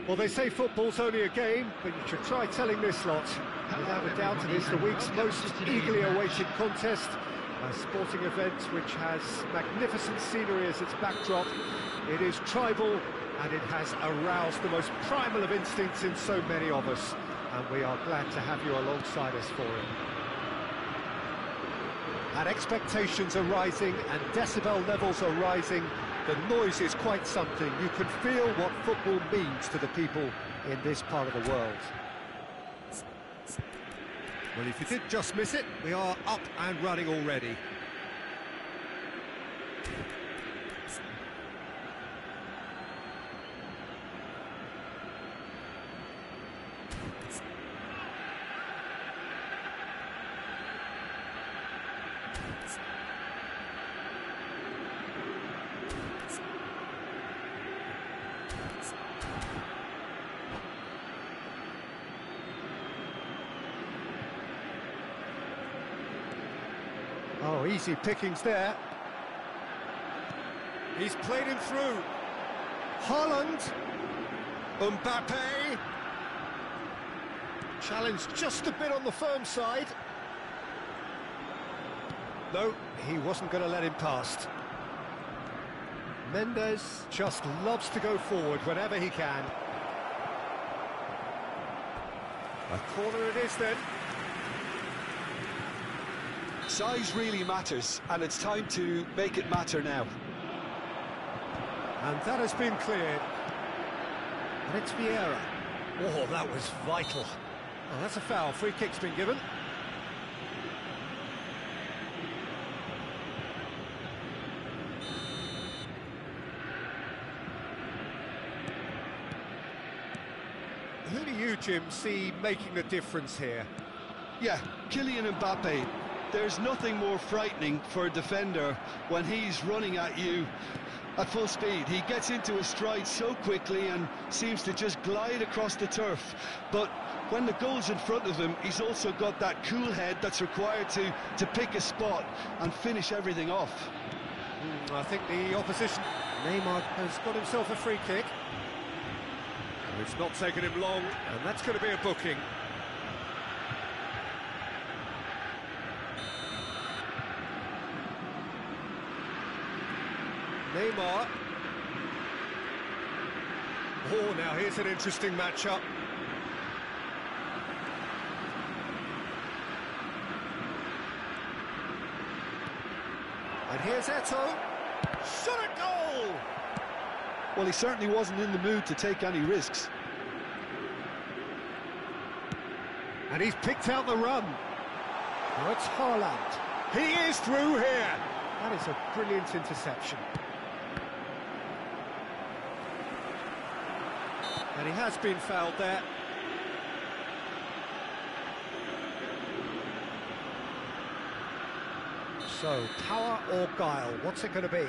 Well, they say football's only a game, but you should try telling this lot. Without a doubt, it is the week's most eagerly awaited contest. A sporting event which has magnificent scenery as its backdrop. It is tribal, and it has aroused the most primal of instincts in so many of us. And we are glad to have you alongside us for it. And expectations are rising, and decibel levels are rising. The noise is quite something. You can feel what football means to the people in this part of the world. Well, if you did just miss it, we are up and running already. Oh, easy pickings there. He's played him through. Haaland. Mbappe. Challenged just a bit on the firm side. No, he wasn't going to let him past. Mendes just loves to go forward whenever he can. A corner it is then. Size really matters, and it's time to make it matter now. And that has been cleared. And it's Vieira. Oh, that was vital. Oh, that's a foul. Free kick's been given. Who do you, Jim, see making the difference here? Yeah, Kylian Mbappe. There's nothing more frightening for a defender when he's running at you at full speed. He gets into a stride so quickly and seems to just glide across the turf. But when the goal's in front of him, he's also got that cool head that's required to pick a spot and finish everything off. I think the opposition... Neymar has got himself a free kick. It's not taken him long, and that's going to be a booking. Neymar. Oh, now here's an interesting matchup. And here's Eto'o. Shot at goal! Well, he certainly wasn't in the mood to take any risks. And he's picked out the run. Now it's Haaland. He is through here. That is a brilliant interception. And he has been fouled there. So, power or guile, what's it going to be?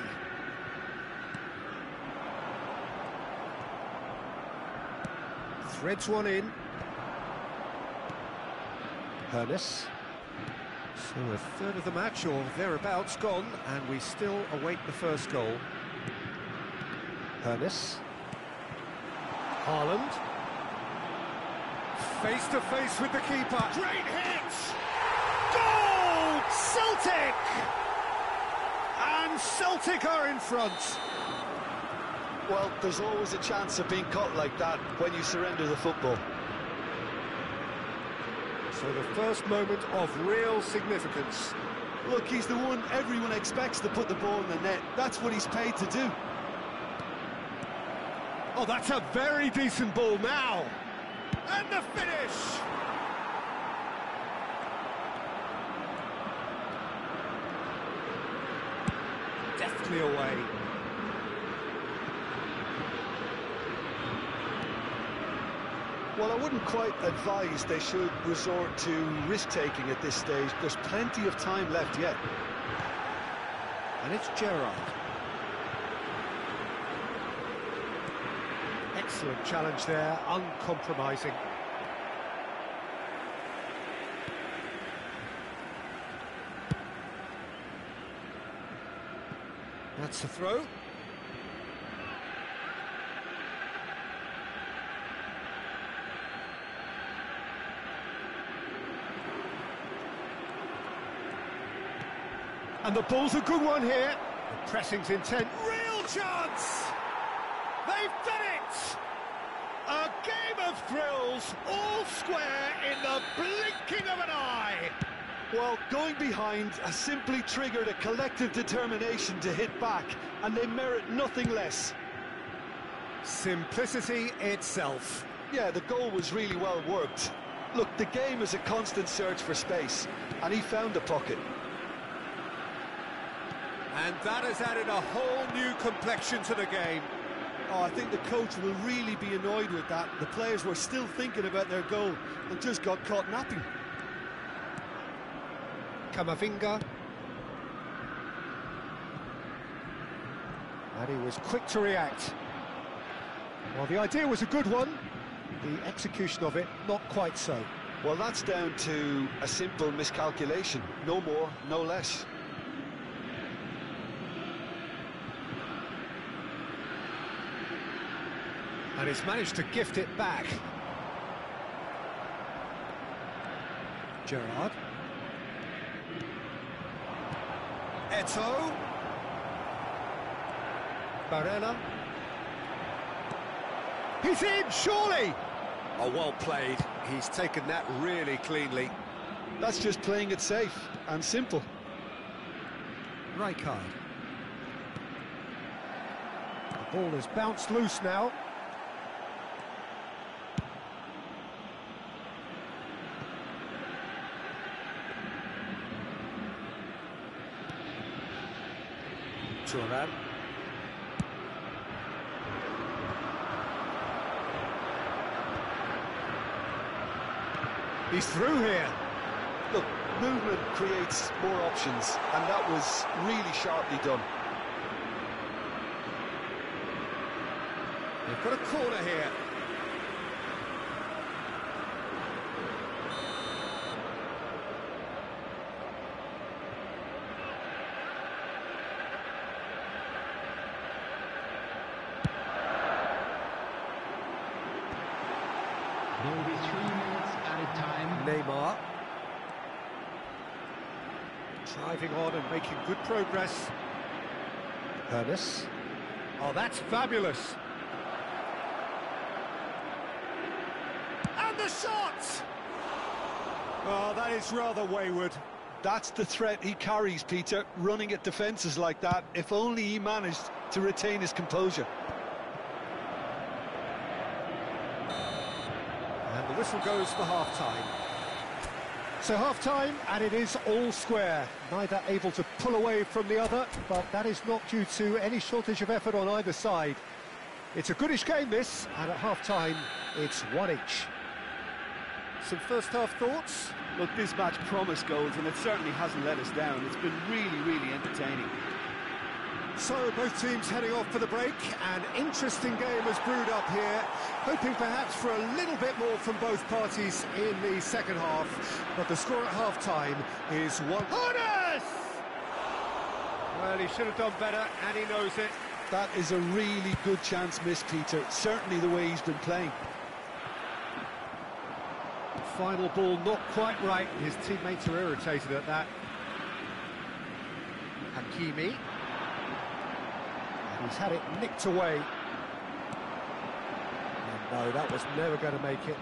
Threads one in. Hernes. So a third of the match, or thereabouts, gone, and we still await the first goal. Hernes. Haaland. Face to face with the keeper. Great hit! Goal! Celtic! And Celtic are in front. Well, there's always a chance of being caught like that when you surrender the football. So the first moment of real significance. Look, he's the one everyone expects to put the ball in the net. That's what he's paid to do. Oh, that's a very decent ball now. And the finish! Deftly away. Well, I wouldn't quite advise they should resort to risk-taking at this stage. There's plenty of time left yet. And it's Gerrard. Excellent challenge there, uncompromising. That's the throw. And the ball's a good one here. The pressing's intent. Real chance! They've done it! A game of thrills, all square in the blinking of an eye. Well, going behind has simply triggered a collective determination to hit back, and they merit nothing less. Simplicity itself. Yeah, the goal was really well worked. Look, the game is a constant search for space, and he found the pocket. And that has added a whole new complexion to the game. Oh, I think the coach will really be annoyed with that. The players were still thinking about their goal and just got caught napping. Camavinga. And he was quick to react. Well, the idea was a good one. The execution of it, not quite so. Well, that's down to a simple miscalculation. No more, no less. And he's managed to gift it back. Gerrard. Eto'o. Barella. He's in, surely! Oh, well played. He's taken that really cleanly. That's just playing it safe and simple. Rijkaard. The ball has bounced loose now. Thuram. He's through here. Look, movement creates more options, and that was really sharply done. They've got a corner here. There will be 3 minutes added time. Neymar. Driving on and making good progress. Ernest. Oh, that's fabulous. And the shot! Oh, that is rather wayward. That's the threat he carries, Peter, running at defences like that, if only he managed to retain his composure. And the whistle goes for half-time. So half-time, and it is all square. Neither able to pull away from the other, but that is not due to any shortage of effort on either side. It's a goodish game, this, and at half-time, it's one each. Some first-half thoughts? Look, this match promised goals, and it certainly hasn't let us down. It's been really, really entertaining. So both teams heading off for the break. An interesting game has brewed up here, hoping perhaps for a little bit more from both parties in the second half. But the score at half-time is 1. Ernest! Well, he should have done better, and he knows it. That is a really good chance missed, Peter. Certainly the way he's been playing. Final ball not quite right. His teammates are irritated at that. Hakimi. And he's had it nicked away. And no, that was never going to make it.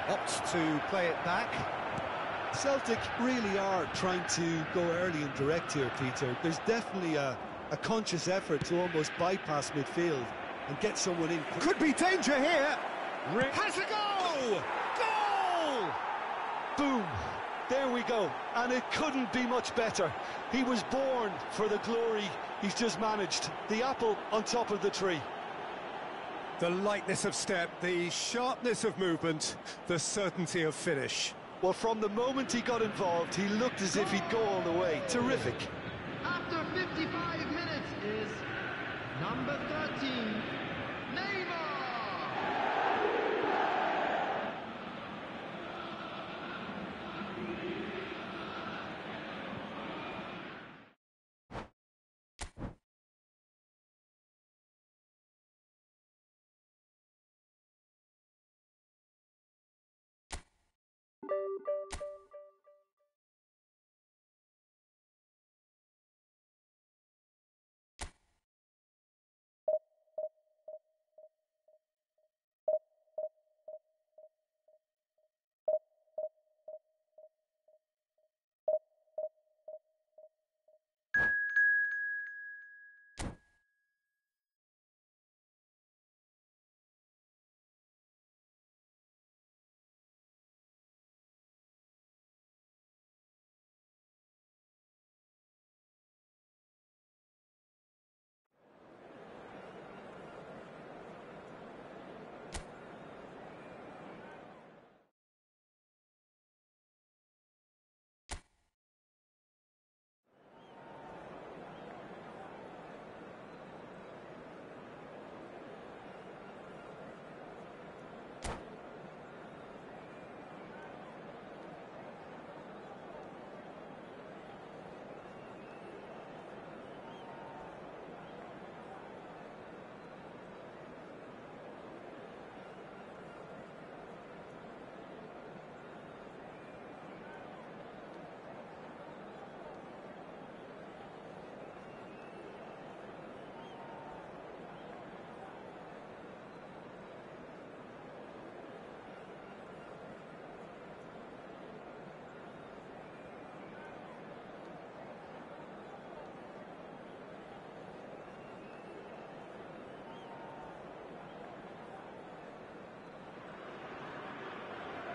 Opts to play it back. Celtic really are trying to go early and direct here, Peter. There's definitely a conscious effort to almost bypass midfield and get someone in. Could be danger here. Has a goal! Goal! Boom! There we go. And it couldn't be much better. He was born for the glory he's just managed. The apple on top of the tree. The lightness of step, the sharpness of movement, the certainty of finish. Well, from the moment he got involved, he looked as if he'd go all the way. Terrific. After 55 minutes is number 13, Neymar.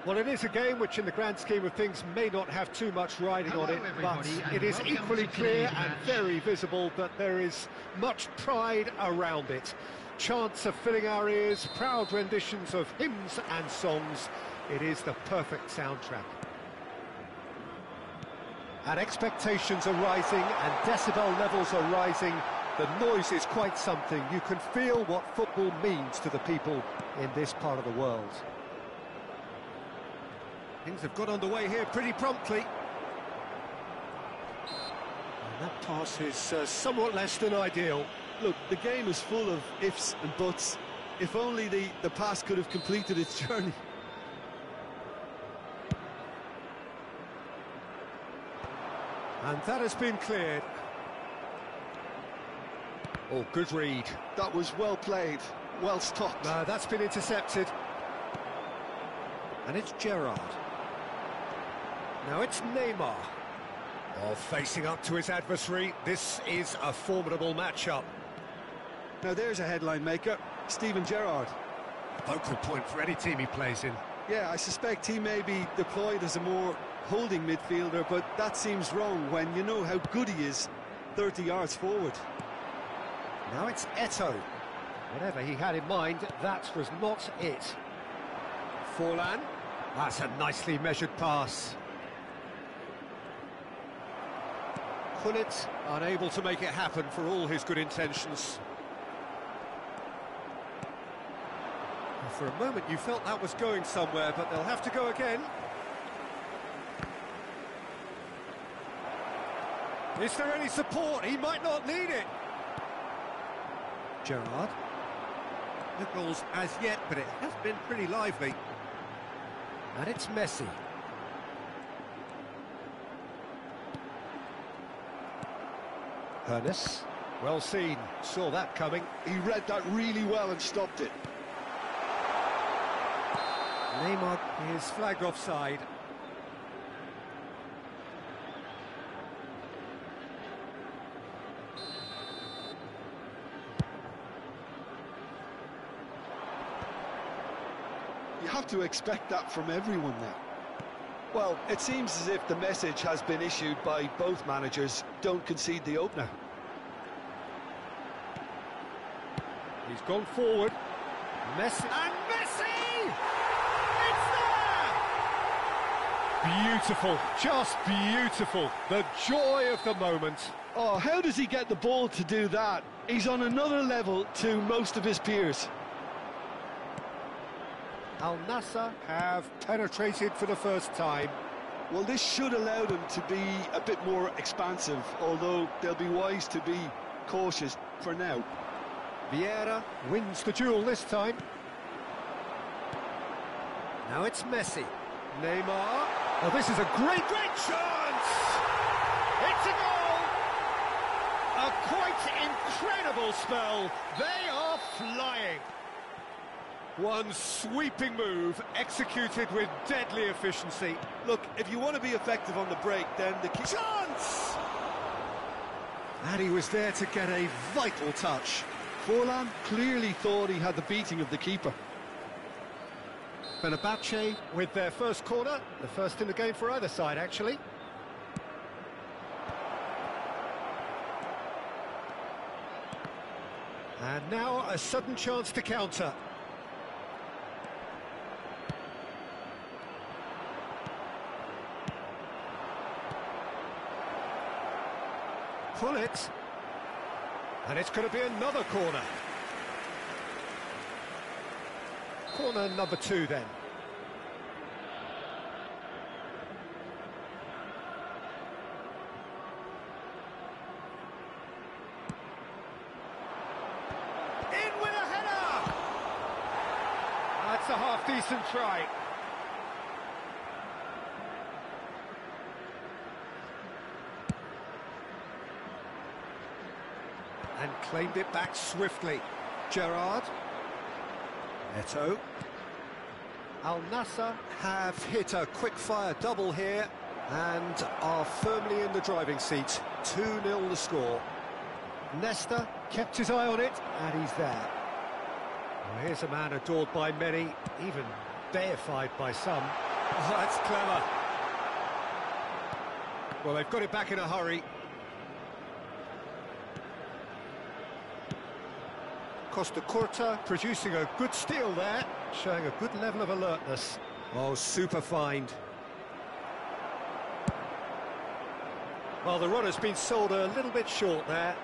Well, it is a game which, in the grand scheme of things, may not have too much riding on it, but it is equally clear and very visible that there is much pride around it. Chants are filling our ears, proud renditions of hymns and songs. It is the perfect soundtrack. And expectations are rising, and decibel levels are rising. The noise is quite something. You can feel what football means to the people in this part of the world. Things have got underway here pretty promptly. And that pass is somewhat less than ideal. Look, the game is full of ifs and buts. If only the pass could have completed its journey. And that has been cleared. Oh, good read. That was well played, well stopped. No, that's been intercepted. And it's Gerrard. Now it's Neymar. Oh, facing up to his adversary. This is a formidable matchup. Now there's a headline maker, Steven Gerrard. Focal point for any team he plays in. Yeah, I suspect he may be deployed as a more holding midfielder, but that seems wrong when you know how good he is 30 yards forward. Now it's Eto'o. Whatever he had in mind, that was not it. Forlan. That's a nicely measured pass. Gullit unable to make it happen for all his good intentions. For a moment you felt that was going somewhere, but they'll have to go again. Is there any support? He might not need it. Gerrard. No goals as yet, but it has been pretty lively. And it's Messi. Ernest. Well seen. Saw that coming. He read that really well and stopped it. Neymar is flagged offside. You have to expect that from everyone now. Well, it seems as if the message has been issued by both managers: don't concede the opener. He's gone forward. Messi. And Messi! It's there! Beautiful, just beautiful. The joy of the moment. Oh, how does he get the ball to do that? He's on another level to most of his peers. Al Nassr have penetrated for the first time. Well, this should allow them to be a bit more expansive, although they'll be wise to be cautious for now. Vieira wins the duel this time. Now it's Messi. Neymar. Oh, this is a great chance! It's a goal! A quite incredible spell. They are flying. One sweeping move, executed with deadly efficiency. Look, if you want to be effective on the break, then the key... Chance! And he was there to get a vital touch. Forlan clearly thought he had the beating of the keeper. Fenerbahce with their first corner, the first in the game for either side, actually. And now a sudden chance to counter. Pull it. And it's going to be another corner. Corner number 2 then. In with a header! That's a half-decent try. And claimed it back swiftly. Gerrard. Eto'o. Al Nassr have hit a quick-fire double here and are firmly in the driving seat. 2-0 the score. Nesta kept his eye on it, and he's there. Well, here's a man adored by many, even deified by some. Oh, that's clever. Well, they've got it back in a hurry. Costa Curta producing a good steal there, showing a good level of alertness. Oh, super find. Well, the run has been sold a little bit short there.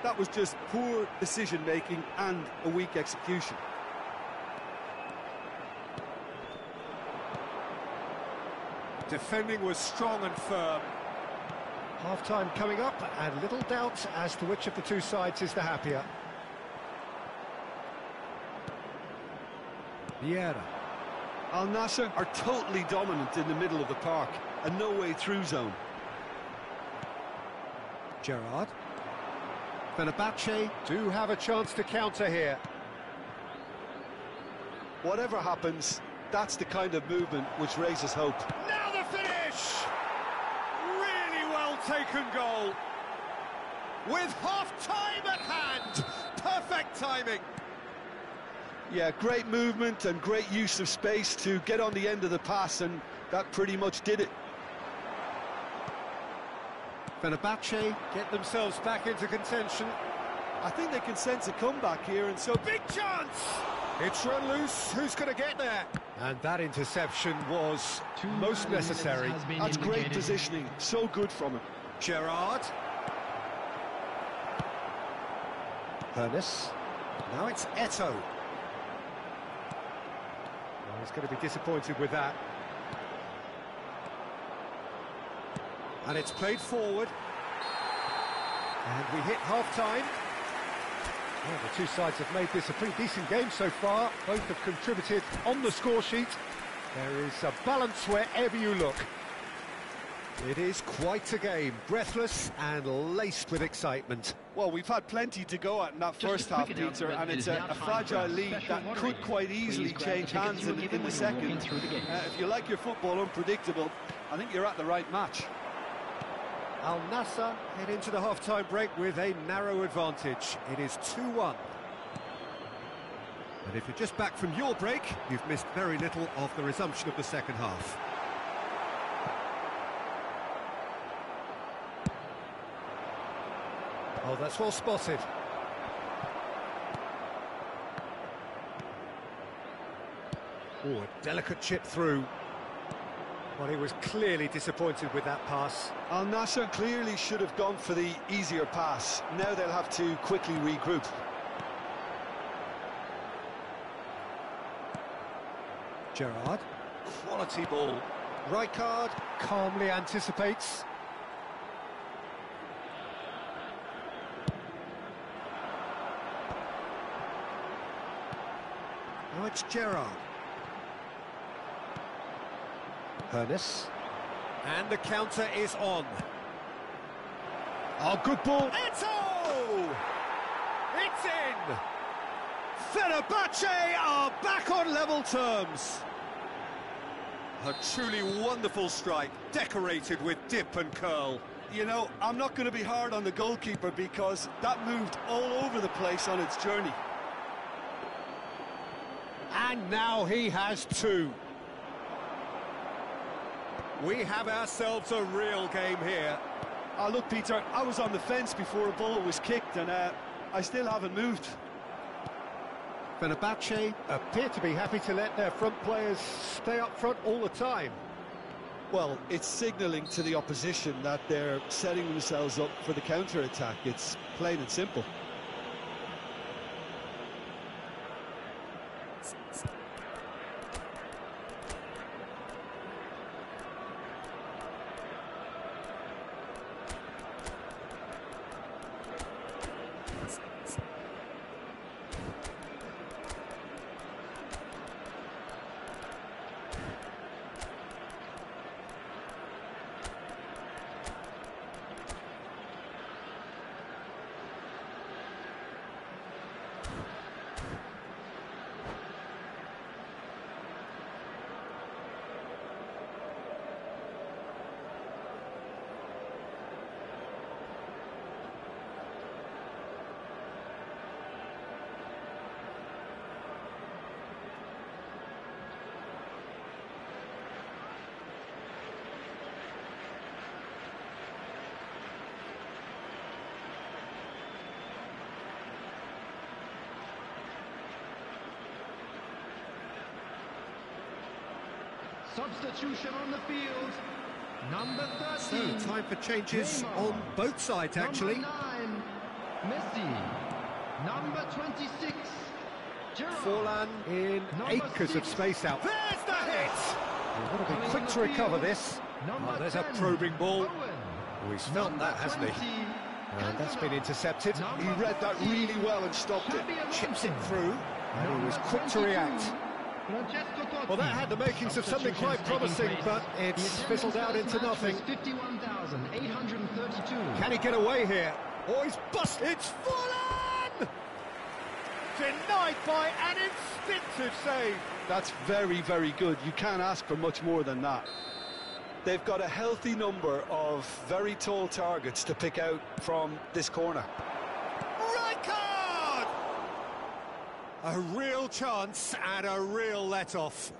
That was just poor decision-making and a weak execution. Defending was strong and firm. Half-time coming up, and little doubt as to which of the two sides is the happier. Vieira. Al Nassr are totally dominant in the middle of the park, a no-way-through zone. Gerrard. Fenerbahce do have a chance to counter here. Whatever happens, that's the kind of movement which raises hope. Now the finish! Really well taken goal. With half-time at hand. Perfect timing. Yeah, great movement and great use of space to get on the end of the pass, and that pretty much did it. Fenerbahce get themselves back into contention. I think they can sense a comeback here, and so... Big chance! It's run loose. Who's going to get there? And that interception was most necessary. That's great positioning. So good from him. Gerrard. Ernest. Now it's Eto'o. Well, he's going to be disappointed with that. And it's played forward. And we hit half-time. Well, the two sides have made this a pretty decent game so far. Both have contributed on the score sheet. There is a balance wherever you look. It is quite a game, breathless and laced with excitement. Well, we've had plenty to go at in that first half, Peter, and it's a fragile lead that could quite easily change hands in the second. If you like your football unpredictable, I think you're at the right match. Al Nassr head into the half-time break with a narrow advantage. It is 2-1. And if you're just back from your break, you've missed very little of the resumption of the second half. Oh, that's well spotted. Oh, a delicate chip through. Well, he was clearly disappointed with that pass. Al Nassr clearly should have gone for the easier pass. Now they'll have to quickly regroup. Gerrard. Quality ball. Rijkaard calmly anticipates. Now it's Gerrard. Ernest. And the counter is on. Oh, good ball. Eto'o! It's in! Fenerbahce are back on level terms. A truly wonderful strike, decorated with dip and curl. You know, I'm not going to be hard on the goalkeeper because that moved all over the place on its journey. And now he has two. We have ourselves a real game here. Oh, look, Peter, I was on the fence before a ball was kicked, and I still haven't moved. Fenerbahce appear to be happy to let their front players stay up front all the time. Well, it's signalling to the opposition that they're setting themselves up for the counter-attack. It's plain and simple. Substitution on the field. Number 13. So, time for changes Neymar. on both sides, actually. Number 9, Messi. Number 26, Gerrard. Forlan in Number acres of 6, space out. There's the hit! You've got to Coming be on quick the to recover field. this. Number Oh, there's a 10, probing ball. Owen. Oh, he's felt Number that, hasn't he? 20, And that's been Cantona. intercepted. Number He read that 14, really well and stopped it. Xabi Chips Alonso. it through, and he was quick to 22, react. Francesco Totti. Well, that had the makings of something quite promising, but it's fizzled out into nothing. 51,832. Can he get away here? Oh, he's busted! It's Forlan! Denied by an instinctive save. That's very, very good. You can't ask for much more than that. They've got a healthy number of very tall targets to pick out from this corner. Right card! A real chance and a real let-off.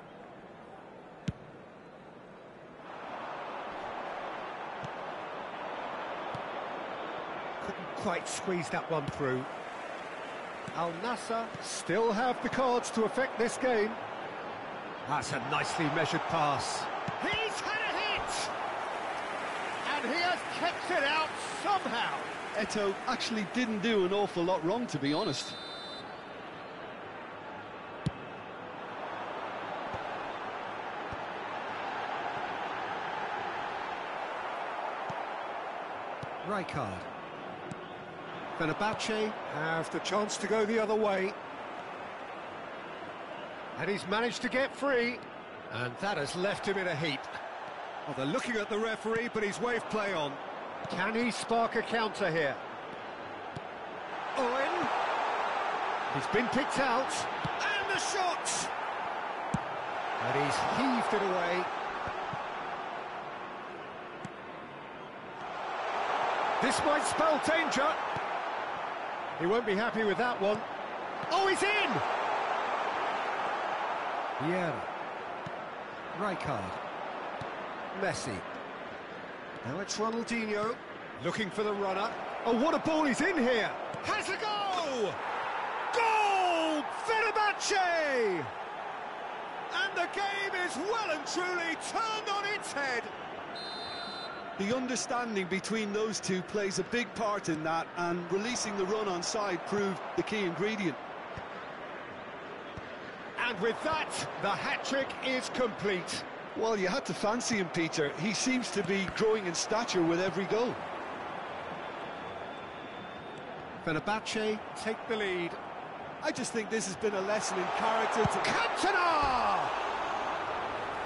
Couldn't quite squeeze that one through. Al Nassr still have the cards to affect this game. That's a nicely measured pass. He's had a hit! And he has kept it out somehow. Eto'o actually didn't do an awful lot wrong, to be honest. Rijkaard. Fenerbahce have the chance to go the other way. And he's managed to get free. And that has left him in a heap. Well, they're looking at the referee, but he's waved play on. Can he spark a counter here? Owen. He's been picked out. And the shot! And he's heaved it away. This might spell danger. He won't be happy with that one. Oh, he's in! Vieira. Rijkaard. Messi. Now it's Ronaldinho, looking for the runner. Oh, what a ball he's in here! Has a goal! Goal! Fenerbahce! And the game is well and truly turned on its head. The understanding between those two plays a big part in that, and releasing the run on side proved the key ingredient. And with that, the hat-trick is complete. Well, you had to fancy him, Peter. He seems to be growing in stature with every goal. Fenerbahce take the lead. I just think this has been a lesson in character to... Cantona!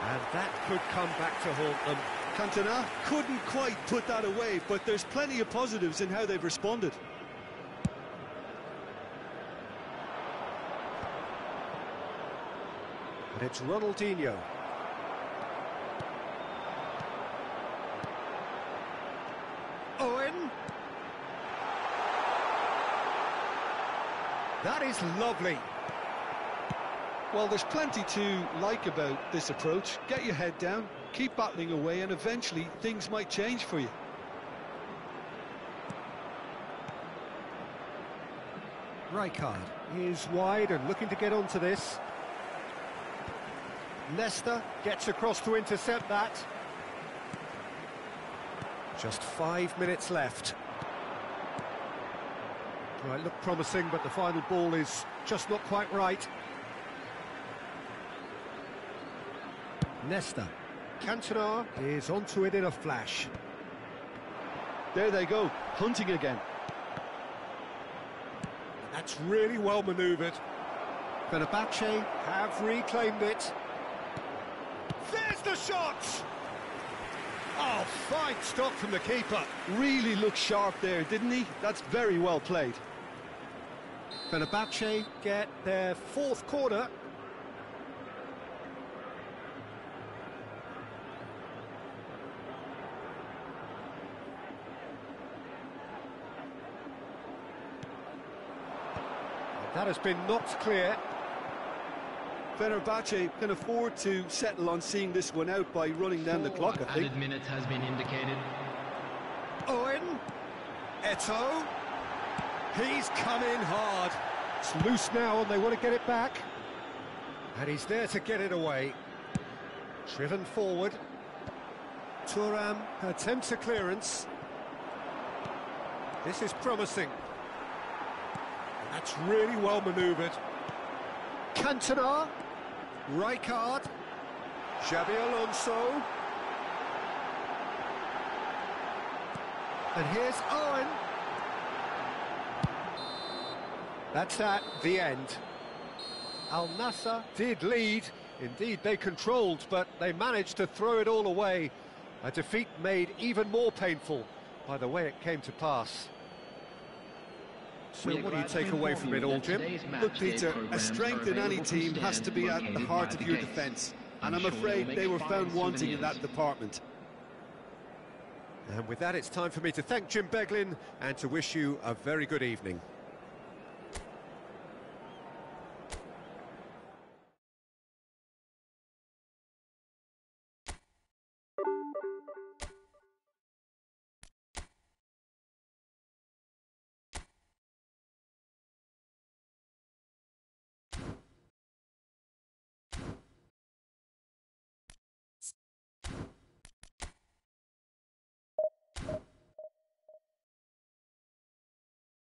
And that could come back to haunt them. Cantona couldn't quite put that away, but there's plenty of positives in how they've responded. And it's Ronaldinho. Owen. That is lovely. Well, there's plenty to like about this approach. Get your head down, keep battling away, and eventually things might change for you. Rijkaard is wide and looking to get onto this. Nesta gets across to intercept that. Just 5 minutes left. Well, it looked promising, but the final ball is just not quite right. Nesta. Cantona is onto it in a flash. There they go, hunting again. That's really well manoeuvred. Fenerbahce have reclaimed it. There's the shot! Oh, fine stop from the keeper. Really looked sharp there, didn't he? That's very well played. Fenerbahce get their fourth corner. That has been knocked clear. Fenerbahce can afford to settle on seeing this one out by running down the clock, I think. Added minutes has been indicated. Owen. Eto'o. He's come in hard. It's loose now and they want to get it back. And he's there to get it away. Driven forward. Thuram attempts a clearance. This is promising. And that's really well manoeuvred. Cantona. Rijkaard. Xabi Alonso. And here's Owen. That's that, the end. Al Nassr did lead. Indeed, they controlled, but they managed to throw it all away. A defeat made even more painful by the way it came to pass. So what do you take away from it all, Jim? Look, Peter, a strength in any team has to be at the heart of your defence, and I'm afraid they were found wanting in that department. And with that, it's time for me to thank Jim Beglin and to wish you a very good evening.